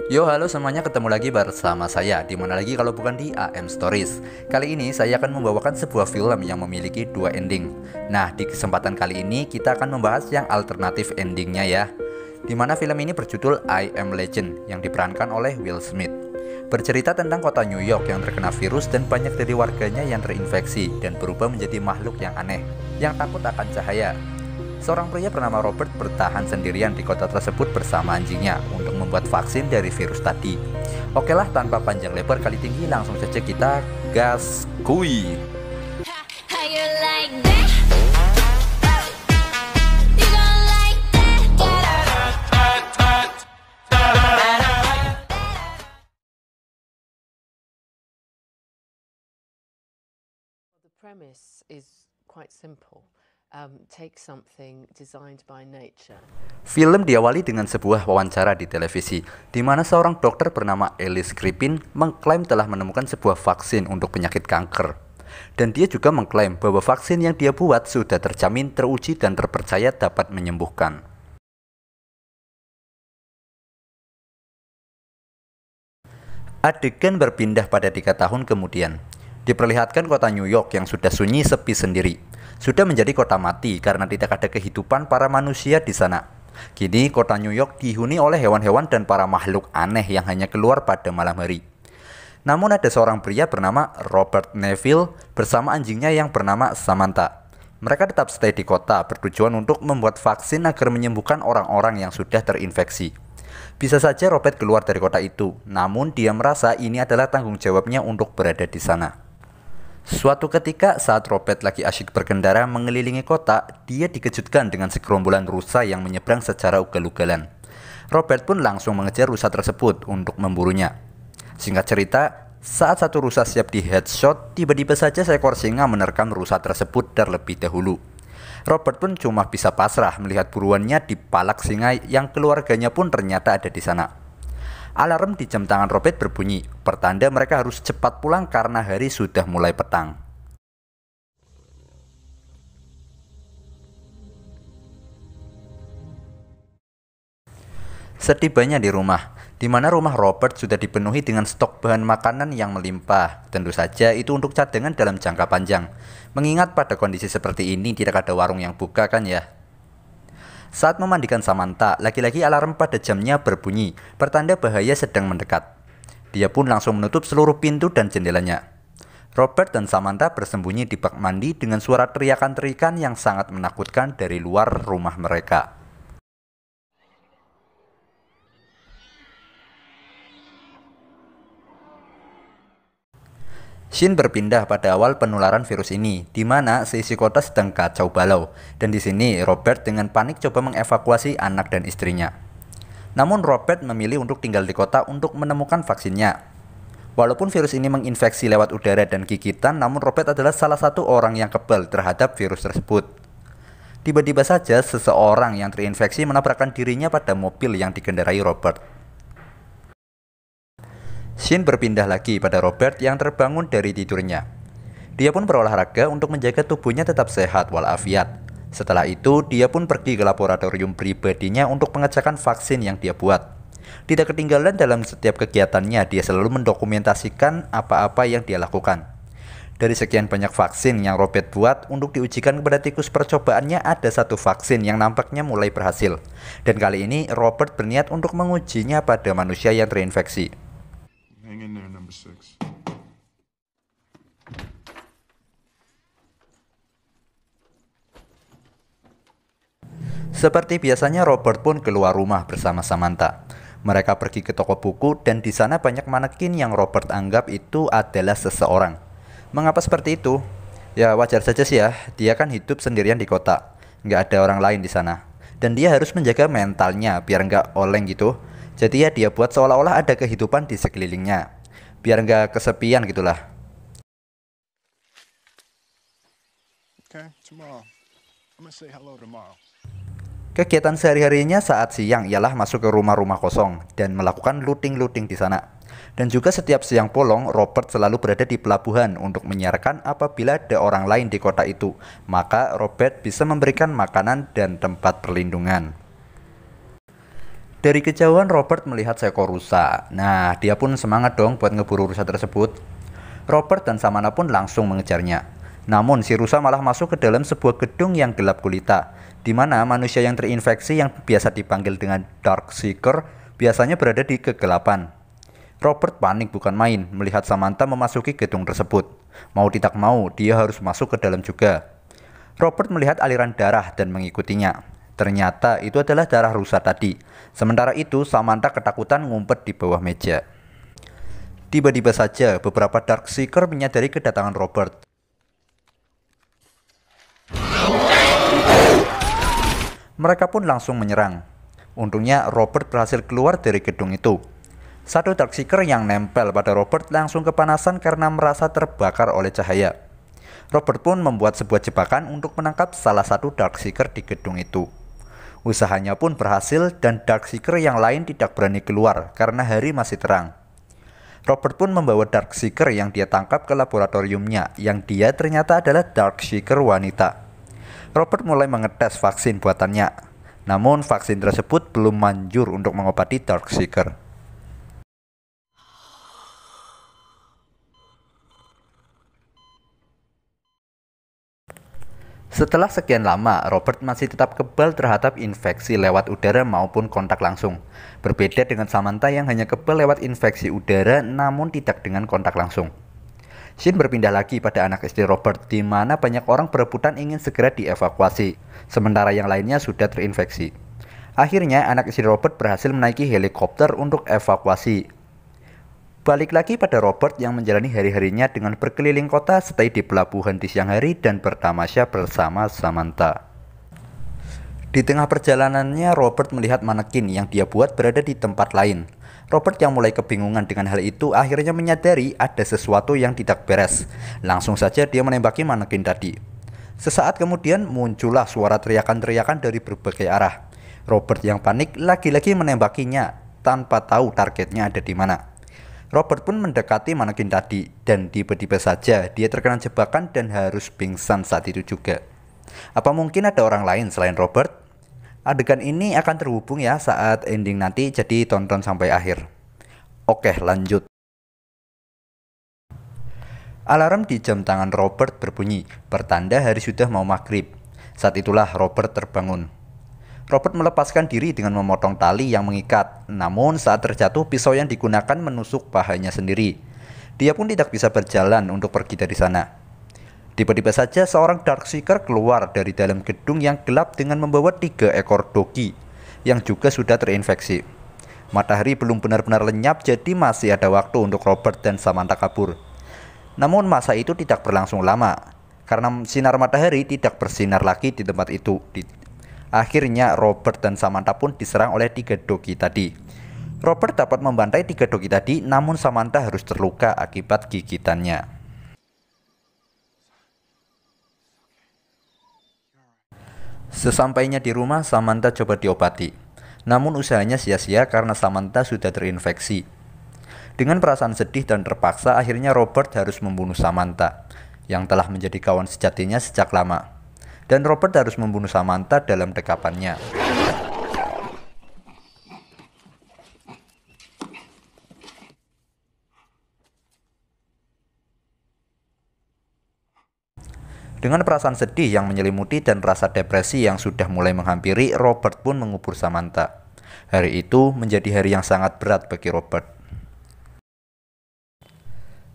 Yo, halo semuanya, ketemu lagi bersama saya. Dimana lagi kalau bukan di AM Stories. Kali ini saya akan membawakan sebuah film yang memiliki dua ending. Nah, di kesempatan kali ini kita akan membahas yang alternatif endingnya ya. Dimana film ini berjudul I Am Legend yang diperankan oleh Will Smith. Bercerita tentang kota New York yang terkena virus dan banyak dari warganya yang terinfeksi dan berubah menjadi makhluk yang aneh, yang takut akan cahaya. Seorang pria bernama Robert bertahan sendirian di kota tersebut bersama anjingnya untuk membuat vaksin dari virus tadi. Oke lah, tanpa panjang lebar kali tinggi, langsung saja kita gas kuy. The premise is quite simple. Take something designed by nature. Film diawali dengan sebuah wawancara di televisi, di mana seorang dokter bernama Ellis Griffin mengklaim telah menemukan sebuah vaksin untuk penyakit kanker. Dan dia juga mengklaim bahwa vaksin yang dia buat sudah terjamin, teruji, dan terpercaya dapat menyembuhkan. Adegan berpindah pada 3 tahun kemudian. Diperlihatkan kota New York yang sudah sunyi sepi sendiri. Sudah menjadi kota mati karena tidak ada kehidupan para manusia di sana. Kini kota New York dihuni oleh hewan-hewan dan para makhluk aneh yang hanya keluar pada malam hari. Namun ada seorang pria bernama Robert Neville bersama anjingnya yang bernama Samantha. Mereka tetap stay di kota bertujuan untuk membuat vaksin agar menyembuhkan orang-orang yang sudah terinfeksi. Bisa saja Robert keluar dari kota itu, namun dia merasa ini adalah tanggung jawabnya untuk berada di sana. Suatu ketika saat Robert lagi asyik berkendara mengelilingi kota, dia dikejutkan dengan segerombolan rusa yang menyeberang secara ugal-ugalan. Robert pun langsung mengejar rusa tersebut untuk memburunya. Singkat cerita, saat satu rusa siap di headshot, tiba-tiba saja seekor singa menerkam rusa tersebut terlebih dahulu. Robert pun cuma bisa pasrah melihat buruannya dipalak singa yang keluarganya pun ternyata ada di sana. Alarm di jam tangan Robert berbunyi, pertanda mereka harus cepat pulang karena hari sudah mulai petang. Setibanya di rumah, di mana rumah Robert sudah dipenuhi dengan stok bahan makanan yang melimpah. Tentu saja itu untuk cadangan dalam jangka panjang. Mengingat pada kondisi seperti ini tidak ada warung yang buka kan ya. Saat memandikan Samantha, lagi-lagi alarm pada jamnya berbunyi, pertanda bahaya sedang mendekat. Dia pun langsung menutup seluruh pintu dan jendelanya. Robert dan Samantha bersembunyi di bak mandi dengan suara teriakan-teriakan yang sangat menakutkan dari luar rumah mereka. Scene berpindah pada awal penularan virus ini, di mana seisi kota sedang kacau balau, dan di sini Robert dengan panik coba mengevakuasi anak dan istrinya. Namun Robert memilih untuk tinggal di kota untuk menemukan vaksinnya. Walaupun virus ini menginfeksi lewat udara dan gigitan, namun Robert adalah salah satu orang yang kebal terhadap virus tersebut. Tiba-tiba saja seseorang yang terinfeksi menabrakkan dirinya pada mobil yang dikendarai Robert. Scene berpindah lagi pada Robert yang terbangun dari tidurnya. Dia pun berolahraga untuk menjaga tubuhnya tetap sehat walafiat. Setelah itu, dia pun pergi ke laboratorium pribadinya untuk pengecekan vaksin yang dia buat. Tidak ketinggalan dalam setiap kegiatannya, dia selalu mendokumentasikan apa-apa yang dia lakukan. Dari sekian banyak vaksin yang Robert buat untuk diujikan kepada tikus percobaannya, ada satu vaksin yang nampaknya mulai berhasil. Dan kali ini Robert berniat untuk mengujinya pada manusia yang terinfeksi. Hang in there, number 6. Seperti biasanya Robert pun keluar rumah bersama Samantha. Mereka pergi ke toko buku dan di sana banyak manekin yang Robert anggap itu adalah seseorang. Mengapa seperti itu? Ya wajar saja sih ya, dia kan hidup sendirian di kota. Nggak ada orang lain di sana. Dan dia harus menjaga mentalnya biar nggak oleng gitu. Jadi ya dia buat seolah-olah ada kehidupan di sekelilingnya, biar nggak kesepian gitulah. Okay, tomorrow. I'm gonna say hello tomorrow. Kegiatan sehari-harinya saat siang ialah masuk ke rumah-rumah kosong dan melakukan looting-looting di sana. Dan juga setiap siang bolong, Robert selalu berada di pelabuhan untuk menyiarkan apabila ada orang lain di kota itu. Maka Robert bisa memberikan makanan dan tempat perlindungan. Dari kejauhan Robert melihat seekor rusa. Nah, dia pun semangat dong buat ngeburu rusa tersebut. Robert dan Samantha pun langsung mengejarnya. Namun si rusa malah masuk ke dalam sebuah gedung yang gelap gulita, di mana manusia yang terinfeksi yang biasa dipanggil dengan Darkseeker biasanya berada di kegelapan. Robert panik bukan main melihat Samantha memasuki gedung tersebut. Mau tidak mau, dia harus masuk ke dalam juga. Robert melihat aliran darah dan mengikutinya. Ternyata itu adalah darah rusa tadi. Sementara itu, Samantha ketakutan ngumpet di bawah meja. Tiba-tiba saja, beberapa Darkseeker menyadari kedatangan Robert. Mereka pun langsung menyerang. Untungnya, Robert berhasil keluar dari gedung itu. Satu Darkseeker yang nempel pada Robert langsung kepanasan karena merasa terbakar oleh cahaya. Robert pun membuat sebuah jebakan untuk menangkap salah satu Darkseeker di gedung itu. Usahanya pun berhasil dan Darkseeker yang lain tidak berani keluar karena hari masih terang. Robert pun membawa Darkseeker yang dia tangkap ke laboratoriumnya, yang dia ternyata adalah Darkseeker wanita. Robert mulai mengetes vaksin buatannya, namun vaksin tersebut belum manjur untuk mengobati Darkseeker. Setelah sekian lama, Robert masih tetap kebal terhadap infeksi lewat udara maupun kontak langsung. Berbeda dengan Samantha yang hanya kebal lewat infeksi udara namun tidak dengan kontak langsung. Shane berpindah lagi pada anak istri Robert, di mana banyak orang berebutan ingin segera dievakuasi, sementara yang lainnya sudah terinfeksi. Akhirnya, anak istri Robert berhasil menaiki helikopter untuk evakuasi. Balik lagi pada Robert yang menjalani hari-harinya dengan berkeliling kota, stay di pelabuhan di siang hari dan bertamasya bersama Samantha. Di tengah perjalanannya, Robert melihat manekin yang dia buat berada di tempat lain. Robert yang mulai kebingungan dengan hal itu akhirnya menyadari ada sesuatu yang tidak beres. Langsung saja dia menembaki manekin tadi. Sesaat kemudian muncullah suara teriakan-teriakan dari berbagai arah. Robert yang panik lagi-lagi menembakinya tanpa tahu targetnya ada di mana. Robert pun mendekati manekin tadi dan tiba-tiba saja dia terkena jebakan dan harus pingsan saat itu juga. Apa mungkin ada orang lain selain Robert? Adegan ini akan terhubung ya saat ending nanti, jadi tonton sampai akhir. Oke, lanjut. Alarm di jam tangan Robert berbunyi, pertanda hari sudah mau maghrib. Saat itulah Robert terbangun. Robert melepaskan diri dengan memotong tali yang mengikat, namun saat terjatuh pisau yang digunakan menusuk pahanya sendiri. Dia pun tidak bisa berjalan untuk pergi dari sana. Tiba-tiba saja seorang Darkseeker keluar dari dalam gedung yang gelap dengan membawa 3 ekor dogi yang juga sudah terinfeksi. Matahari belum benar-benar lenyap, jadi masih ada waktu untuk Robert dan Samantha kabur. Namun masa itu tidak berlangsung lama, karena sinar matahari tidak bersinar lagi di tempat itu. Akhirnya Robert dan Samantha pun diserang oleh 3 dogi tadi. Robert dapat membantai 3 dogi tadi, namun Samantha harus terluka akibat gigitannya. Sesampainya di rumah, Samantha coba diobati. Namun usahanya sia-sia karena Samantha sudah terinfeksi. Dengan perasaan sedih dan terpaksa, akhirnya Robert harus membunuh Samantha, yang telah menjadi kawan sejatinya sejak lama. Dan Robert harus membunuh Samantha dalam dekapannya. Dengan perasaan sedih yang menyelimuti dan rasa depresi yang sudah mulai menghampiri, Robert pun mengubur Samantha. Hari itu menjadi hari yang sangat berat bagi Robert.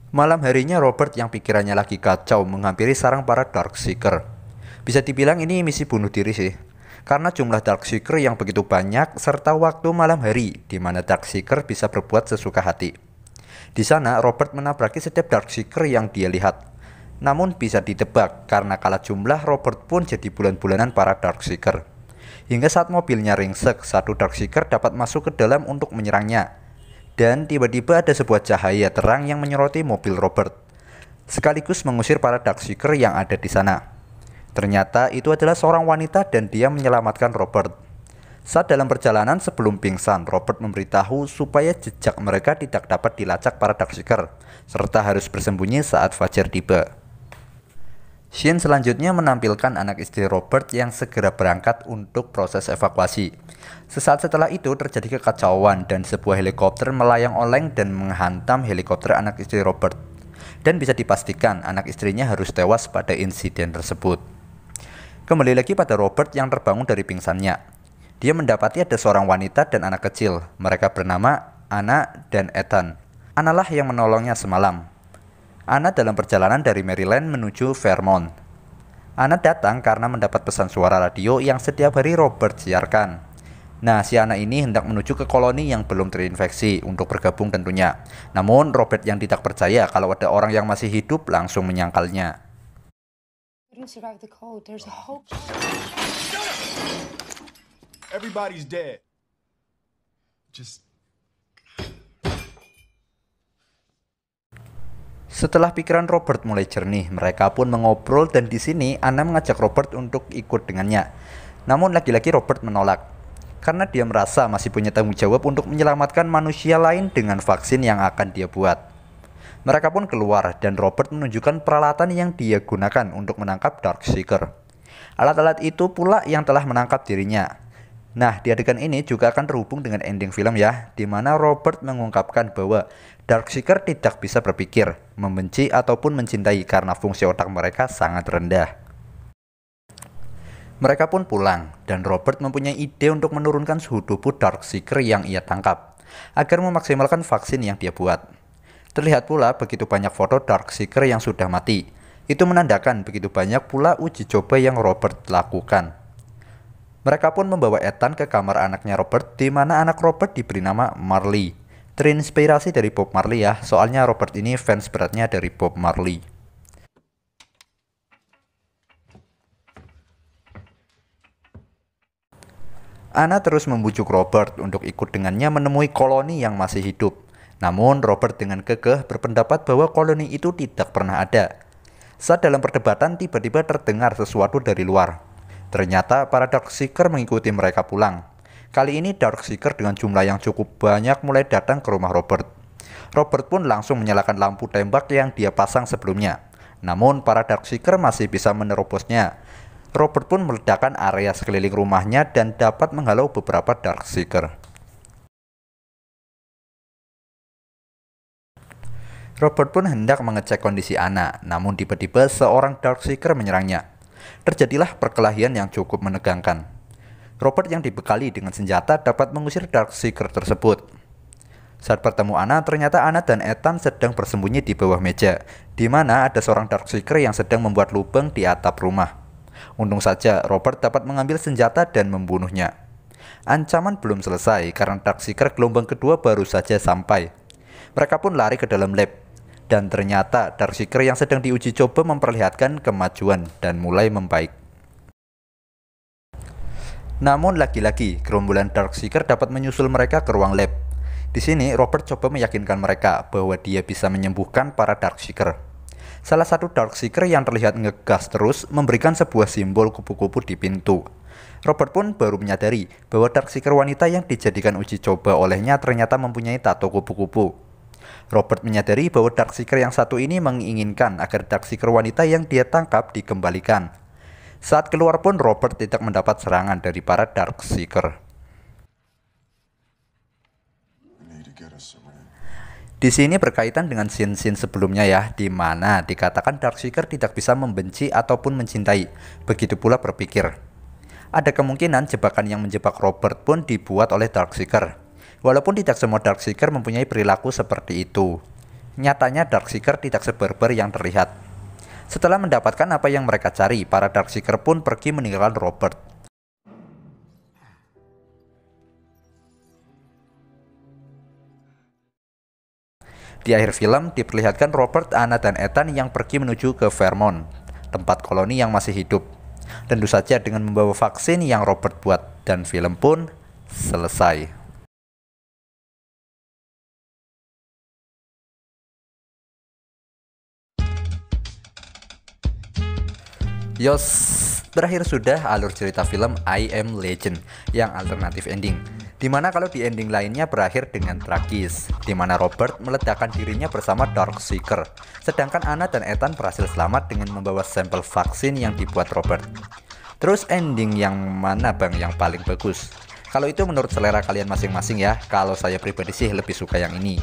Malam harinya Robert yang pikirannya lagi kacau menghampiri sarang para Darkseeker. Bisa dibilang ini misi bunuh diri sih, karena jumlah Darkseeker yang begitu banyak serta waktu malam hari di mana Darkseeker bisa berbuat sesuka hati. Di sana Robert menabraki setiap Darkseeker yang dia lihat. Namun bisa ditebak karena kalah jumlah, Robert pun jadi bulan-bulanan para Darkseeker. Hingga saat mobilnya ringsek, satu Darkseeker dapat masuk ke dalam untuk menyerangnya. Dan tiba-tiba ada sebuah cahaya terang yang menyoroti mobil Robert, sekaligus mengusir para Darkseeker yang ada di sana. Ternyata itu adalah seorang wanita dan dia menyelamatkan Robert. Saat dalam perjalanan sebelum pingsan, Robert memberitahu supaya jejak mereka tidak dapat dilacak para Darkseeker, serta harus bersembunyi saat fajar tiba. Scene selanjutnya menampilkan anak istri Robert yang segera berangkat untuk proses evakuasi. Sesaat setelah itu terjadi kekacauan dan sebuah helikopter melayang oleng dan menghantam helikopter anak istri Robert. Dan bisa dipastikan anak istrinya harus tewas pada insiden tersebut. Kembali lagi pada Robert yang terbangun dari pingsannya. Dia mendapati ada seorang wanita dan anak kecil. Mereka bernama Anna dan Ethan. Anna lah yang menolongnya semalam. Anna dalam perjalanan dari Maryland menuju Vermont. Anna datang karena mendapat pesan suara radio yang setiap hari Robert siarkan. Nah, si Anna ini hendak menuju ke koloni yang belum terinfeksi untuk bergabung tentunya. Namun Robert yang tidak percaya kalau ada orang yang masih hidup langsung menyangkalnya. Everybody's dead. Setelah pikiran Robert mulai jernih, mereka pun mengobrol dan di sini Anna mengajak Robert untuk ikut dengannya. Namun lagi-lagi Robert menolak karena dia merasa masih punya tanggung jawab untuk menyelamatkan manusia lain dengan vaksin yang akan dia buat. Mereka pun keluar dan Robert menunjukkan peralatan yang dia gunakan untuk menangkap Darkseeker. Alat-alat itu pula yang telah menangkap dirinya. Nah, di adegan ini juga akan terhubung dengan ending film ya, di mana Robert mengungkapkan bahwa Darkseeker tidak bisa berpikir, membenci ataupun mencintai karena fungsi otak mereka sangat rendah. Mereka pun pulang dan Robert mempunyai ide untuk menurunkan suhu tubuh Darkseeker yang ia tangkap agar memaksimalkan vaksin yang dia buat. Terlihat pula begitu banyak foto Darkseeker yang sudah mati. Itu menandakan begitu banyak pula uji coba yang Robert lakukan. Mereka pun membawa Ethan ke kamar anaknya Robert, di mana anak Robert diberi nama Marley. Terinspirasi dari Bob Marley ya, soalnya Robert ini fans beratnya dari Bob Marley. Anna terus membujuk Robert untuk ikut dengannya menemui koloni yang masih hidup. Namun Robert dengan kekeh berpendapat bahwa koloni itu tidak pernah ada. Saat dalam perdebatan tiba-tiba terdengar sesuatu dari luar. Ternyata para Darkseeker mengikuti mereka pulang. Kali ini Darkseeker dengan jumlah yang cukup banyak mulai datang ke rumah Robert. Robert pun langsung menyalakan lampu tembak yang dia pasang sebelumnya. Namun para Darkseeker masih bisa menerobosnya. Robert pun meledakkan area sekeliling rumahnya dan dapat menghalau beberapa Darkseeker. Robert pun hendak mengecek kondisi Anna, namun tiba-tiba seorang Darkseeker menyerangnya. Terjadilah perkelahian yang cukup menegangkan. Robert yang dibekali dengan senjata dapat mengusir Darkseeker tersebut. Saat bertemu Anna, ternyata Anna dan Ethan sedang bersembunyi di bawah meja, di mana ada seorang Darkseeker yang sedang membuat lubang di atap rumah. Untung saja Robert dapat mengambil senjata dan membunuhnya. Ancaman belum selesai karena Darkseeker gelombang kedua baru saja sampai. Mereka pun lari ke dalam lab. Dan ternyata Darkseeker yang sedang diuji coba memperlihatkan kemajuan dan mulai membaik. Namun lagi-lagi gerombolan Darkseeker dapat menyusul mereka ke ruang lab. Di sini Robert coba meyakinkan mereka bahwa dia bisa menyembuhkan para Darkseeker. Salah satu Darkseeker yang terlihat ngegas terus memberikan sebuah simbol kupu-kupu di pintu. Robert pun baru menyadari bahwa Darkseeker wanita yang dijadikan uji coba olehnya ternyata mempunyai tato kupu-kupu. Robert menyadari bahwa Darkseeker yang satu ini menginginkan agar Darkseeker wanita yang dia tangkap dikembalikan. Saat keluar pun Robert tidak mendapat serangan dari para Darkseeker. Di sini berkaitan dengan scene-scene sebelumnya ya, di mana dikatakan Darkseeker tidak bisa membenci ataupun mencintai, begitu pula berpikir. Ada kemungkinan jebakan yang menjebak Robert pun dibuat oleh Darkseeker. Walaupun tidak semua Darkseeker mempunyai perilaku seperti itu. Nyatanya Darkseeker tidak sebarbar yang terlihat. Setelah mendapatkan apa yang mereka cari, para Darkseeker pun pergi meninggalkan Robert. Di akhir film diperlihatkan Robert, Anna, dan Ethan yang pergi menuju ke Vermont, tempat koloni yang masih hidup. Tentu saja dengan membawa vaksin yang Robert buat, dan film pun selesai. Yos, berakhir sudah alur cerita film I Am Legend yang alternatif ending. Dimana kalau di ending lainnya berakhir dengan tragis, dimana Robert meledakkan dirinya bersama Darkseeker, sedangkan Anna dan Ethan berhasil selamat dengan membawa sampel vaksin yang dibuat Robert. Terus ending yang mana bang yang paling bagus? Kalau itu menurut selera kalian masing-masing ya. Kalau saya pribadi sih lebih suka yang ini.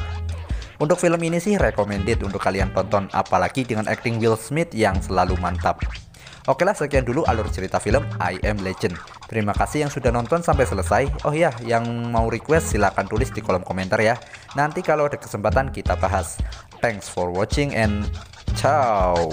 Untuk film ini sih recommended untuk kalian tonton, apalagi dengan acting Will Smith yang selalu mantap. Oke lah, sekian dulu alur cerita film I Am Legend. Terima kasih yang sudah nonton sampai selesai. Oh ya, yang mau request silahkan tulis di kolom komentar ya. Nanti kalau ada kesempatan kita bahas. Thanks for watching and ciao.